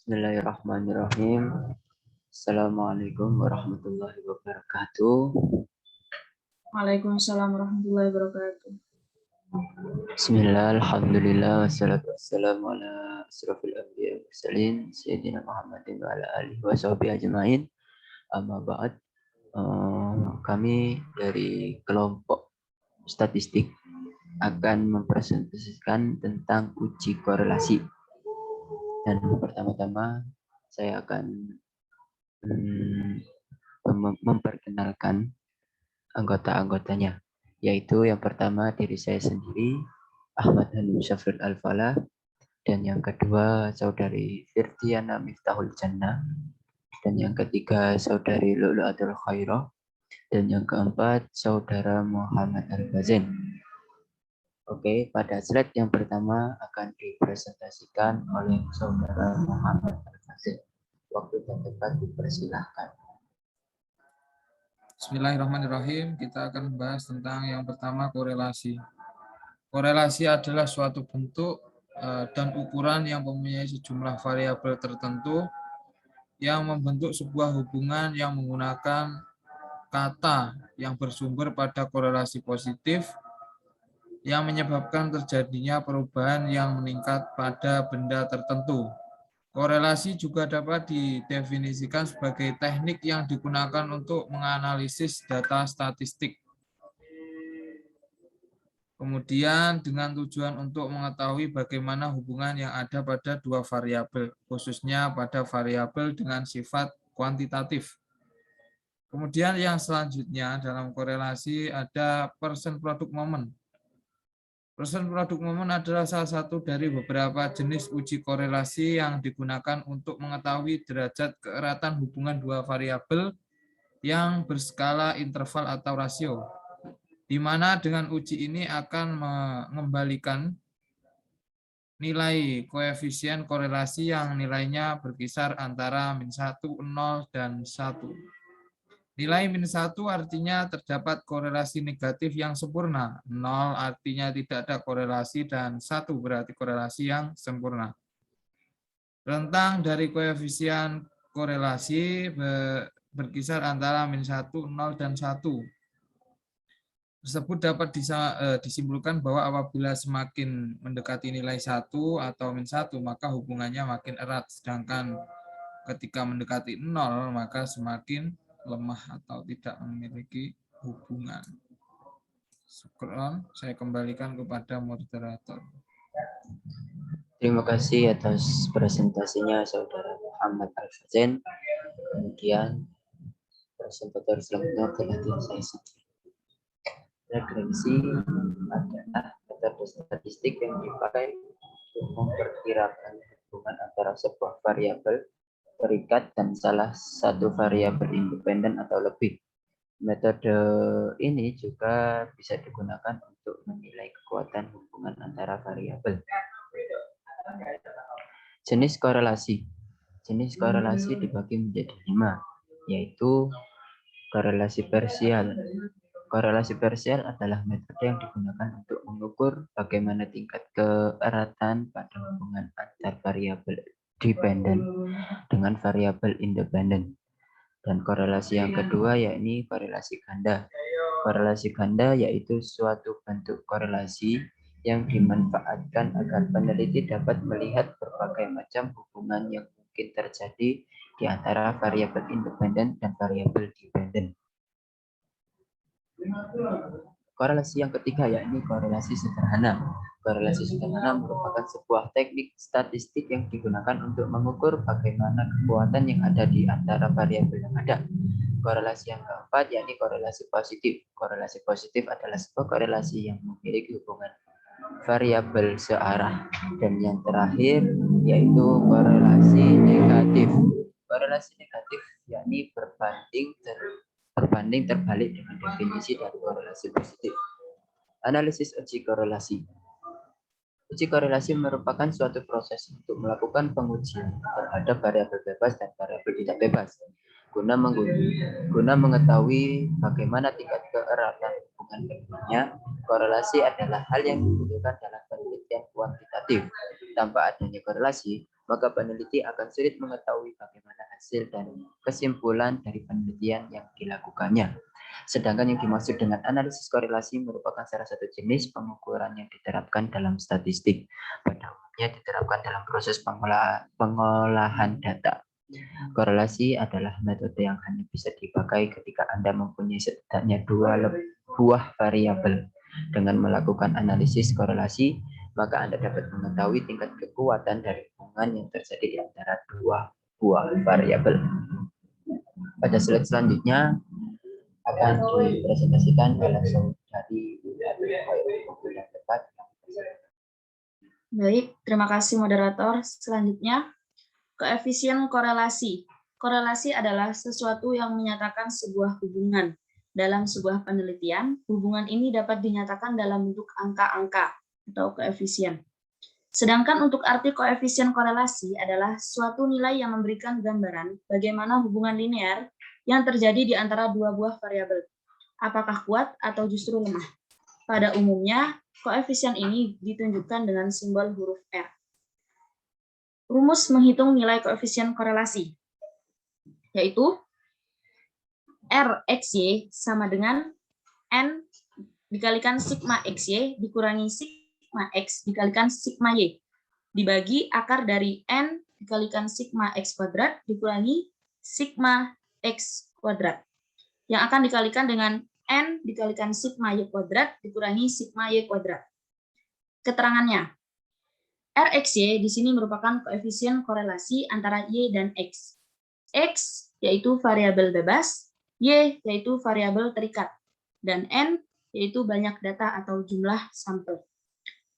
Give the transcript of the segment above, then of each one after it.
Bismillahirrahmanirrahim. Assalamualaikum warahmatullahi wabarakatuh. Waalaikumsalam warahmatullahi wabarakatuh. Bismillah, alhamdulillah, wassalatu wassalamu ala asrafil anbiya wal mursalin sayyidina Muhammadin wa ala alihi wa sahbihi ajmain. Amma ba'd. Kami dari kelompok statistik akan mempresentasikan tentang uji korelasi. Dan pertama-tama saya akan memperkenalkan anggota-anggotanya, yaitu yang pertama diri saya sendiri, Ahmad Hanum Syafir Al-Falah, dan yang kedua saudari Firtiana Miftahul Jannah, dan yang ketiga saudari Lu'lu'atul Khairah, dan yang keempat saudara Muhammad Al-Bazin. Oke, pada slide yang pertama akan dipresentasikan oleh saudara Muhammad Al-Bazin. Waktu dan tempat dipersilahkan. Bismillahirrahmanirrahim. Kita akan membahas tentang yang pertama, korelasi. Korelasi adalah suatu bentuk dan ukuran yang mempunyai sejumlah variabel tertentu yang membentuk sebuah hubungan yang menggunakan kata yang bersumber pada korelasi positif yang menyebabkan terjadinya perubahan yang meningkat pada benda tertentu. Korelasi juga dapat didefinisikan sebagai teknik yang digunakan untuk menganalisis data statistik. Kemudian dengan tujuan untuk mengetahui bagaimana hubungan yang ada pada dua variabel, khususnya pada variabel dengan sifat kuantitatif. Kemudian yang selanjutnya dalam korelasi ada persen product moment. Persen product moment adalah salah satu dari beberapa jenis uji korelasi yang digunakan untuk mengetahui derajat keeratan hubungan dua variabel yang berskala interval atau rasio, di mana dengan uji ini akan mengembalikan nilai koefisien korelasi yang nilainya berkisar antara -1, 0, dan 1. Nilai -1 artinya terdapat korelasi negatif yang sempurna, 0 artinya tidak ada korelasi, dan 1 berarti korelasi yang sempurna. Rentang dari koefisien korelasi berkisar antara -1, 0, dan 1. Tersebut dapat disimpulkan bahwa apabila semakin mendekati nilai 1 atau -1, maka hubungannya makin erat, sedangkan ketika mendekati 0, maka semakin lemah atau tidak memiliki hubungan. Syukron, saya kembalikan kepada moderator. Terima kasih atas presentasinya saudara Muhammad Al-Fazin. Kemudian presentator selanjutnya adalah saya sendiri. Referensi adalah metode statistik yang dipakai untuk memperkirakan hubungan antara sebuah variabel terikat dan salah satu variabel independen atau lebih. Metode ini juga bisa digunakan untuk menilai kekuatan hubungan antara variabel. Jenis korelasi. Jenis korelasi dibagi menjadi 5, yaitu korelasi parsial. Korelasi parsial adalah metode yang digunakan untuk mengukur bagaimana tingkat keeratan pada hubungan antar variabel dependen dengan variabel independen. Dan korelasi yang kedua yakni korelasi ganda. Korelasi ganda yaitu suatu bentuk korelasi yang dimanfaatkan agar peneliti dapat melihat berbagai macam hubungan yang mungkin terjadi di antara variabel independen dan variabel dependen. Korelasi yang ketiga yakni korelasi sederhana. Korelasi sederhana merupakan sebuah teknik statistik yang digunakan untuk mengukur bagaimana kekuatan yang ada di antara variabel yang ada. Korelasi yang keempat yakni korelasi positif. Korelasi positif adalah sebuah korelasi yang memiliki hubungan variabel searah. Dan yang terakhir yaitu korelasi negatif. Korelasi negatif yakni berbanding terbalik dengan definisi dari korelasi positif. Analisis uji korelasi. Uji korelasi merupakan suatu proses untuk melakukan pengujian terhadap variabel bebas dan variabel tidak bebas guna mengetahui bagaimana tingkat keeratan hubungan keduanya. Korelasi adalah hal yang dibutuhkan dalam penelitian kuantitatif. Tanpa adanya korelasi, maka peneliti akan sulit mengetahui bagaimana hasil dan kesimpulan dari penelitian yang dilakukannya. Sedangkan yang dimaksud dengan analisis korelasi merupakan salah satu jenis pengukuran yang diterapkan dalam statistik. Pada umumnya diterapkan dalam proses pengolahan data. Korelasi adalah metode yang hanya bisa dipakai ketika Anda mempunyai setidaknya dua buah variabel. Dengan melakukan analisis korelasi, maka Anda dapat mengetahui tingkat kekuatan dari hubungan yang terjadi di antara dua buah variabel. Pada slide selanjutnya akan dipresentasikan balasan dari yang tepat. Baik, terima kasih moderator. Selanjutnya, koefisien korelasi. Korelasi adalah sesuatu yang menyatakan sebuah hubungan. Dalam sebuah penelitian, hubungan ini dapat dinyatakan dalam bentuk angka-angka atau koefisien. Sedangkan untuk arti koefisien korelasi adalah suatu nilai yang memberikan gambaran bagaimana hubungan linear yang terjadi di antara dua buah variabel. Apakah kuat atau justru lemah? Pada umumnya, koefisien ini ditunjukkan dengan simbol huruf R. Rumus menghitung nilai koefisien korelasi, yaitu RXY sama dengan N dikalikan sigma XY dikurangi sigma X dikalikan sigma Y, dibagi akar dari N dikalikan sigma X kuadrat dikurangi sigma X kuadrat, yang akan dikalikan dengan N dikalikan sigma Y kuadrat dikurangi sigma Y kuadrat. Keterangannya, RXY di sini merupakan koefisien korelasi antara Y dan X. X yaitu variabel bebas, Y yaitu variabel terikat, dan N yaitu banyak data atau jumlah sampel.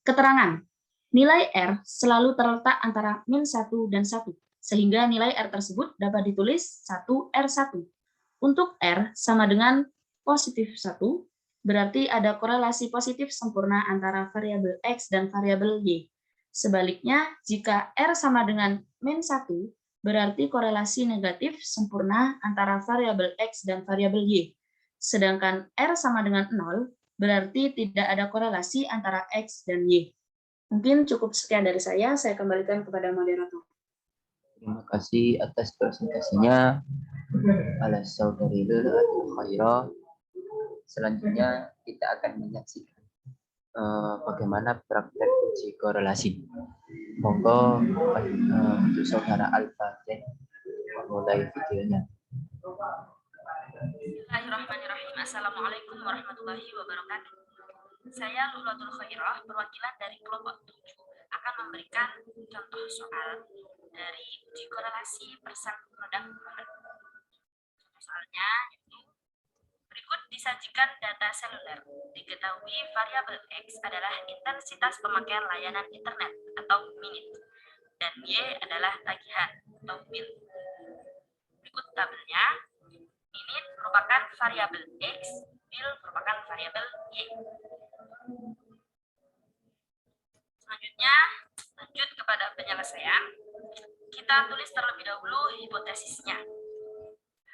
Keterangan, nilai R selalu terletak antara min 1 dan 1, sehingga nilai R tersebut dapat ditulis 1R1. Untuk R sama dengan positif 1, berarti ada korelasi positif sempurna antara variabel X dan variabel Y. Sebaliknya, jika R sama dengan min 1, berarti korelasi negatif sempurna antara variabel X dan variabel Y. Sedangkan R sama dengan 0, berarti tidak ada korelasi antara X dan Y. Mungkin cukup sekian dari saya kembalikan kepada moderator. Terima kasih atas presentasinya, ala saudari Lulatul Khairah. Selanjutnya kita akan menyaksikan bagaimana praktek uji korelasi. Monggo untuk saudara Al-Fatih mulai videonya. Bismillahirrahmanirrahim. Assalamualaikum warahmatullahi wabarakatuh. Saya Lulatul Khairah, perwakilan dari kelompok 7, akan memberikan contoh soal dari uji korelasi persen produk momen. Soalnya yaitu berikut disajikan data seluler. Diketahui variabel X adalah intensitas pemakaian layanan internet atau minute, dan Y adalah tagihan atau bill. Berikut tabelnya. Minute merupakan variabel X, bill merupakan variabel Y. Selanjutnya, lanjut kepada penyelesaian. Kita tulis terlebih dahulu hipotesisnya.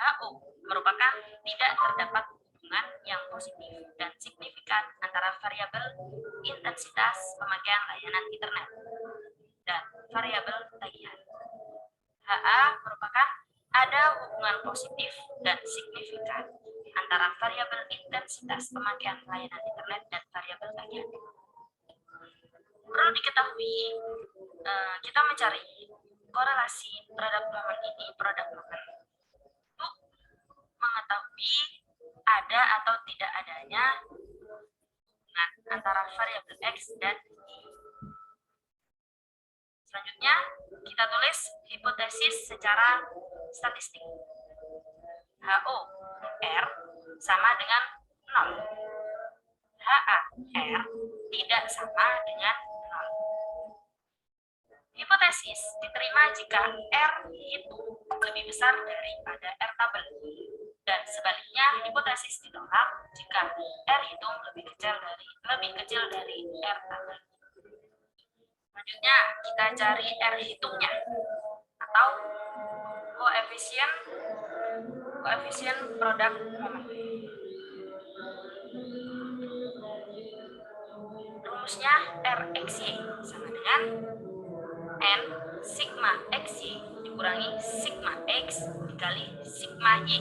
HO merupakan tidak terdapat hubungan yang positif dan signifikan antara variabel intensitas pemakaian layanan internet dan variabel tagihan. HA merupakan ada hubungan positif dan signifikan antara variabel intensitas pemakaian layanan internet dan variabel tagihan. Perlu diketahui, kita mencari korelasi terhadap momen ini, produk momen, untuk mengetahui ada atau tidak adanya hubungan antara variabel X dan Y. Selanjutnya, kita tulis hipotesis secara statistik. HO R sama dengan 0. HA R tidak sama dengan 0. Hipotesis diterima jika R itu lebih besar daripada R tabel. Dan sebaliknya, hipotesis ditolak jika R hitung lebih kecil dari R tabel. Selanjutnya, kita cari R hitungnya atau koefisien produk momen. Rumusnya RXY sama dengan N sigma XY dikurangi sigma X dikali sigma Y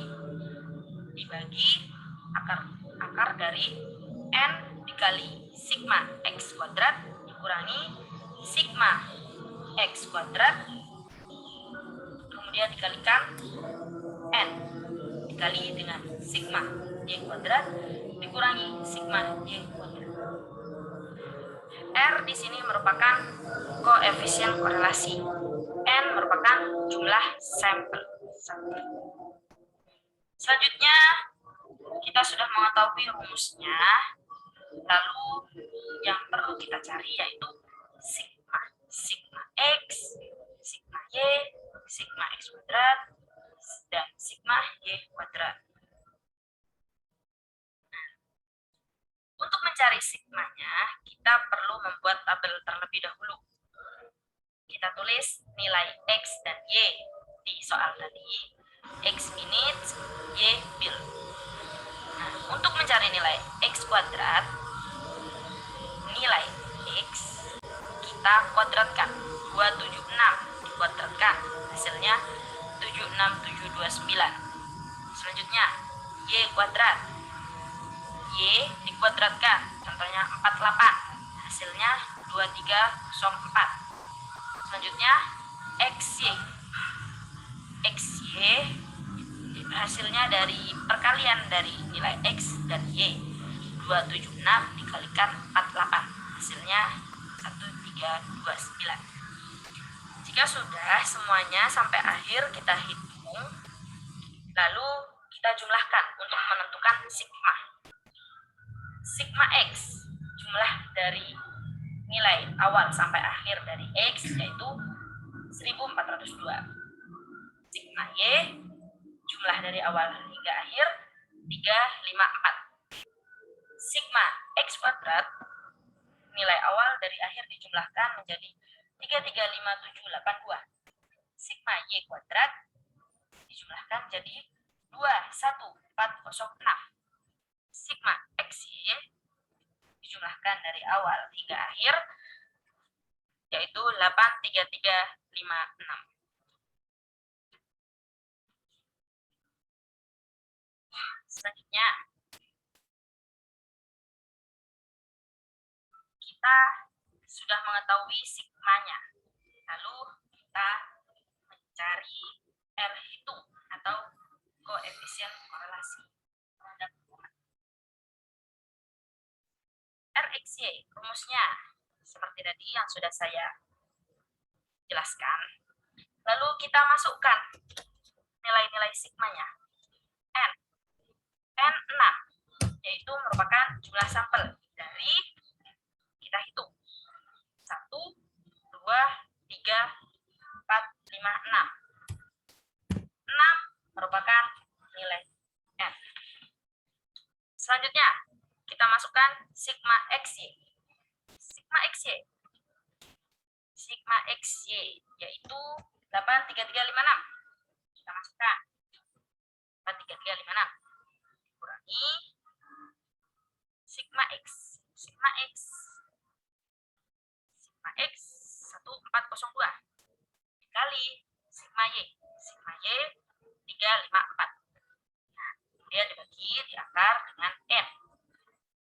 dibagi akar dari N dikali sigma X kuadrat dikurangi sigma X kuadrat kemudian dikalikan N dikali dengan sigma Y kuadrat dikurangi sigma Y kuadrat. R di sini merupakan koefisien korelasi. N merupakan jumlah sampel. Selanjutnya kita sudah mengetahui rumusnya. Lalu yang perlu kita cari yaitu sigma X, sigma Y, sigma X kuadrat, dan sigma Y kuadrat. Untuk mencari sigmanya, kita perlu membuat tabel terlebih dahulu. Kita tulis nilai X dan Y di soal tadi. X minutes, Y bil. Nah, untuk mencari nilai X kuadrat, nilai X kita kuadratkan. 276 dikuadratkan, hasilnya 76729. Selanjutnya, Y kuadrat. Y dikuadratkan, contohnya 48, hasilnya 2304. Selanjutnya XY. XY hasilnya dari perkalian dari nilai X dan Y. 276 dikalikan 48, hasilnya 1329. Jika sudah semuanya sampai akhir kita hitung, lalu kita jumlahkan untuk menentukan sigma. Sigma X, jumlah dari nilai awal sampai akhir dari X yaitu 1402. Sigma Y, jumlah dari awal hingga akhir 354. Sigma X kuadrat, nilai awal dari akhir dijumlahkan menjadi 335782. Sigma Y kuadrat dijumlahkan jadi 21406. Sigma XY dijumlahkan dari awal hingga akhir yaitu 83356. Selanjutnya kita sudah mengetahui sigmanya. Lalu kita mencari R hitung atau koefisien korelasi terhadap hubungan. RXY rumusnya seperti tadi yang sudah saya jelaskan. Lalu kita masukkan nilai-nilai sigmanya. N 6, yaitu merupakan jumlah sampel dari kita hitung 1, 2, 3, 4, 5, 6. 6 merupakan nilai N. Selanjutnya kita masukkan sigma XY. Sigma XY. Sigma XY yaitu 83356. Kita masukkan 83356 kurangi sigma X. Sigma X 1402 dikali sigma Y. Sigma Y 354. Nah, kemudian dibagi di akar dengan N.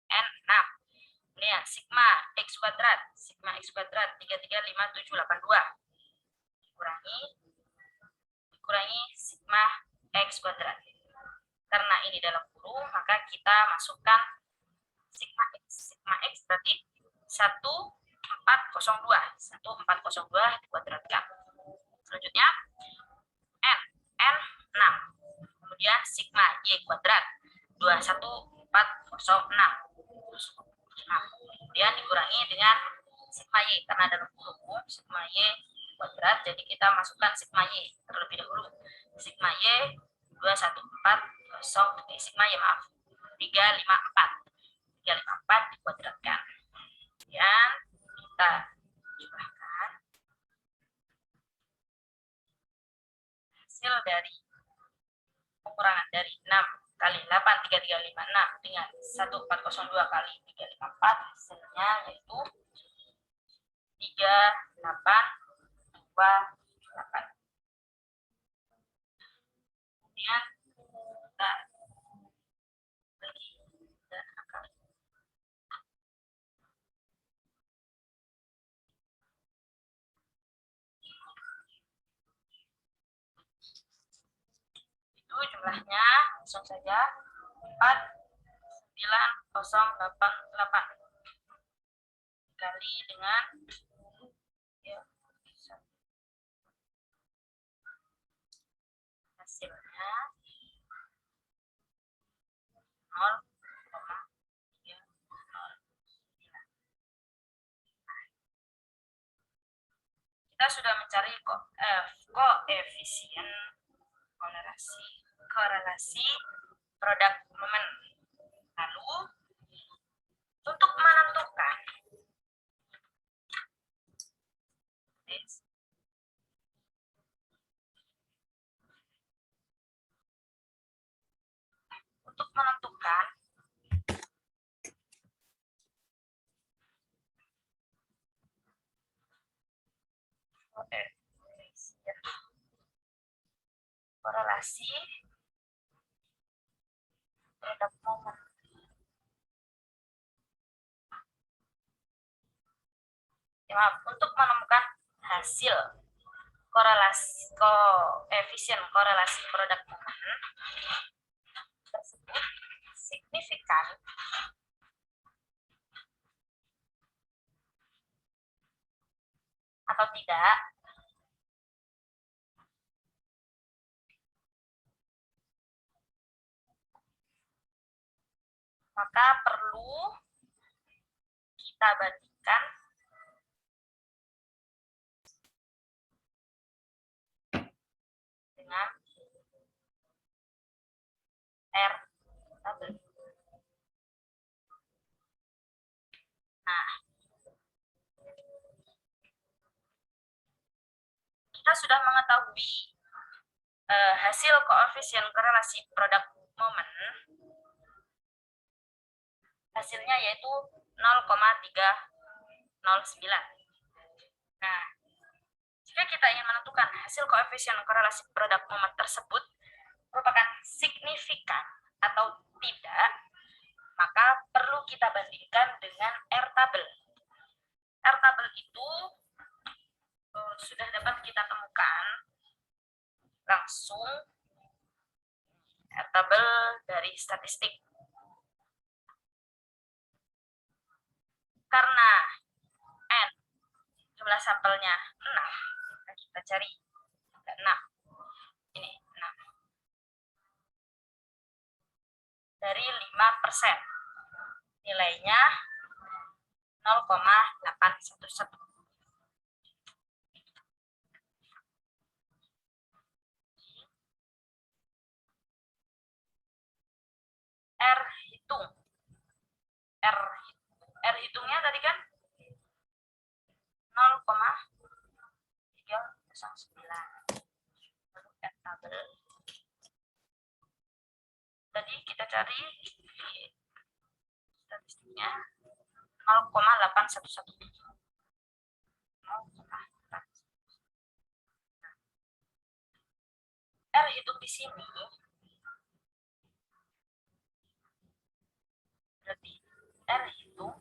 N 6. Kemudian sigma X kuadrat. Sigma X kuadrat 335782 dikurangi sigma X kuadrat. Karena ini dalam kurung, maka kita masukkan sigma X. Sigma X berarti 1402. 1402 dikuadratkan. Selanjutnya N 6. Kemudian sigma Y kuadrat 21406. Nah, kemudian dikurangi dengan sigma Y. Karena dalam kurung sigma Y kuadrat, jadi kita masukkan sigma Y terlebih dahulu. Sigma Y 214 sigma Y 354 dikuadratkan. Kemudian kita jumlahkan hasil dari pengurangan dari 6 kali 83356 dengan 1402 kali 354, hasilnya yaitu 38 278. Kemudian kita bagi dan akar. Itu jumlahnya, langsung saja 49088 dikali dengan ya, hasilnya 0,309. Kita sudah mencari koefisien korelasi produk momen. Lalu untuk menentukan koefisien korelasi produk momen. Untuk menemukan hasil koefisien korelasi produk momen tersebut signifikan atau tidak, maka perlu kita bandingkan dengan R tabel. Nah, kita sudah mengetahui hasil koefisien korelasi produk momen. Hasilnya yaitu 0,309. Nah, jika kita ingin menentukan hasil koefisien korelasi produk momen tersebut merupakan signifikan atau tidak, maka perlu kita bandingkan dengan R tabel. R tabel itu sudah dapat kita temukan langsung R tabel dari statistik. Karena N jumlah sampelnya 6, kita cari 6. Ini 6. Dari 5%. Nilainya 0,811. R hitung. R hitungnya tadi kan 0,309. Lalu R tabel. Tadi kita cari di statistiknya 0,811. R hitung di sini berarti R hitung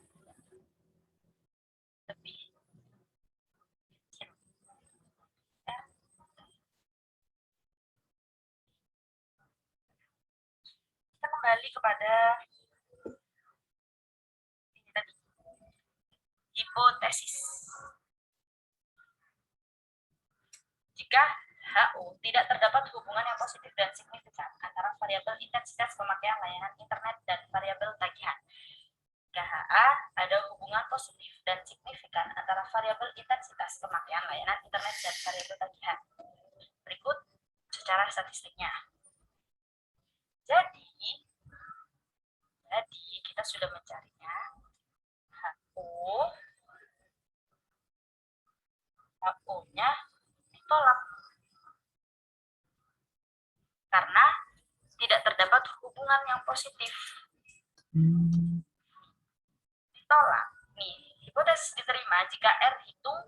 lebih kecil. Kita kembali kepada ini tadi, hipotesis. Jika HO tidak terdapat hubungan yang positif dan signifikan antara variabel intensitas pemakaian layanan internet dan variabel tagihan. Jika HA ada hubungan positif dan signifikan antara variabel intensitas pemakaian layanan internet dan variabel tagihan. Berikut secara statistiknya. Jadi kita sudah mencarinya. HO-nya ditolak karena tidak terdapat hubungan yang positif. Ditolak. Nih, hipotesis diterima jika R hitung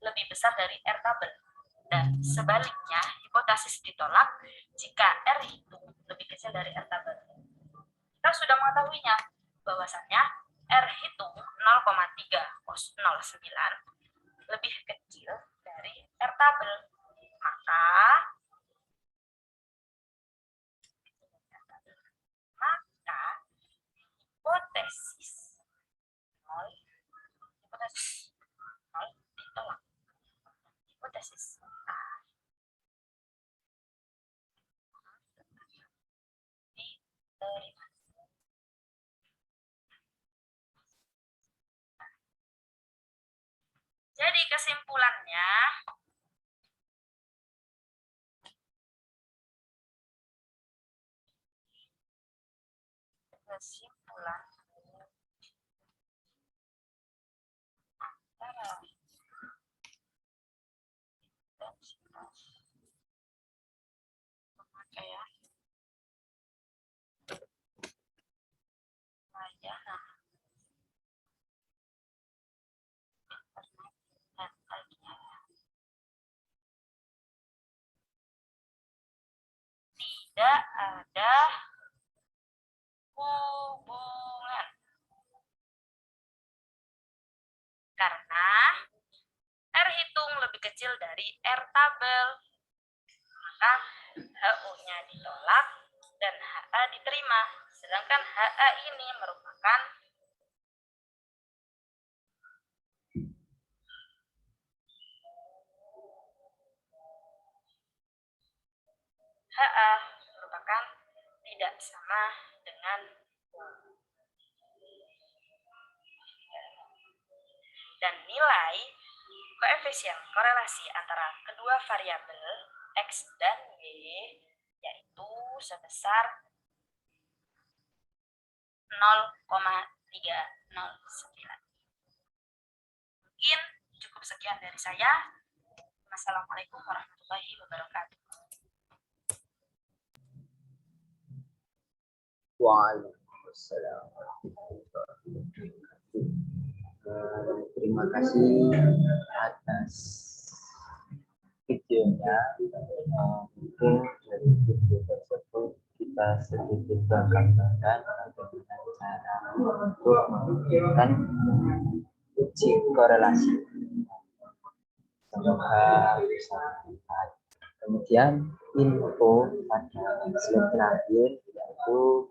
lebih besar dari R tabel. Dan sebaliknya, hipotesis ditolak jika R hitung lebih kecil dari R tabel. Kita sudah mengetahuinya, bahwasannya R hitung 0,309 lebih kecil dari R tabel. Maka hipotesis 0 ditolak. Hipotesis A diterima. Jadi kesimpulannya, antara intensitas pemakaian layanan internet dan tagihan tidak ada hubungan, karena R hitung lebih kecil dari R tabel, maka HU-nya ditolak dan HA diterima. Sedangkan HA ini merupakan tidak sama dengan dan nilai koefisien korelasi antara kedua variabel X dan Y yaitu sebesar 0,309. Mungkin cukup sekian dari saya. Wassalamualaikum warahmatullahi wabarakatuh. Waalaikumsalam. Terima kasih atas videonya. Mungkin dari video tersebut kita sedikit menggambarkan bagaimana cara untuk melakukan uji korelasi. Semoga bisa bermanfaat. Kemudian info pada slide terakhir yaitu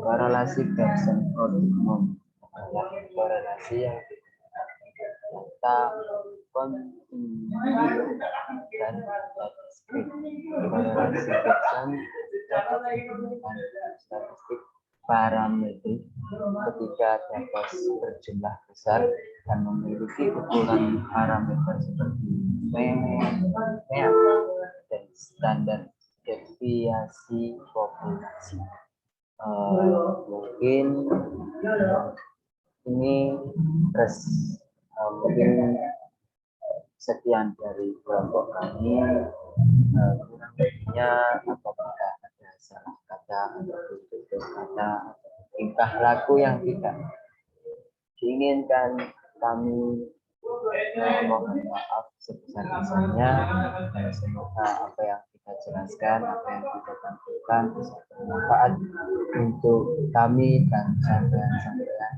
korelasi Gaussian optimum adalah korelasi yang data kontinu dan statistik. Korelasi Gaussian dapat digunakan statistik parametrik ketika data berjumlah besar dan memiliki ukuran parameter seperti PA dan standar deviasi populasi. Mungkin ini mungkin sekian dari kelompok kami. Kurang lebihnya apabila ada salah kata atau tutur kata atau tingkah laku yang tidak diinginkan, kami mohon maaf sebesar-besarnya. Semoga apa yang kita jelaskan, apa yang kita tampilkan bisa bermanfaat untuk kami dan sampean-sampean,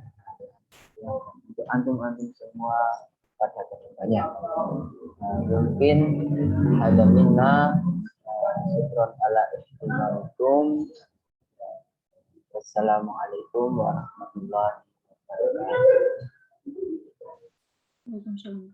untuk antum-antum semua pada kedepannya. Mungkin ada minna syukron ala ihtimalikum. Wassalamualaikum warahmatullahi wabarakatuh. Waalaikumsalam.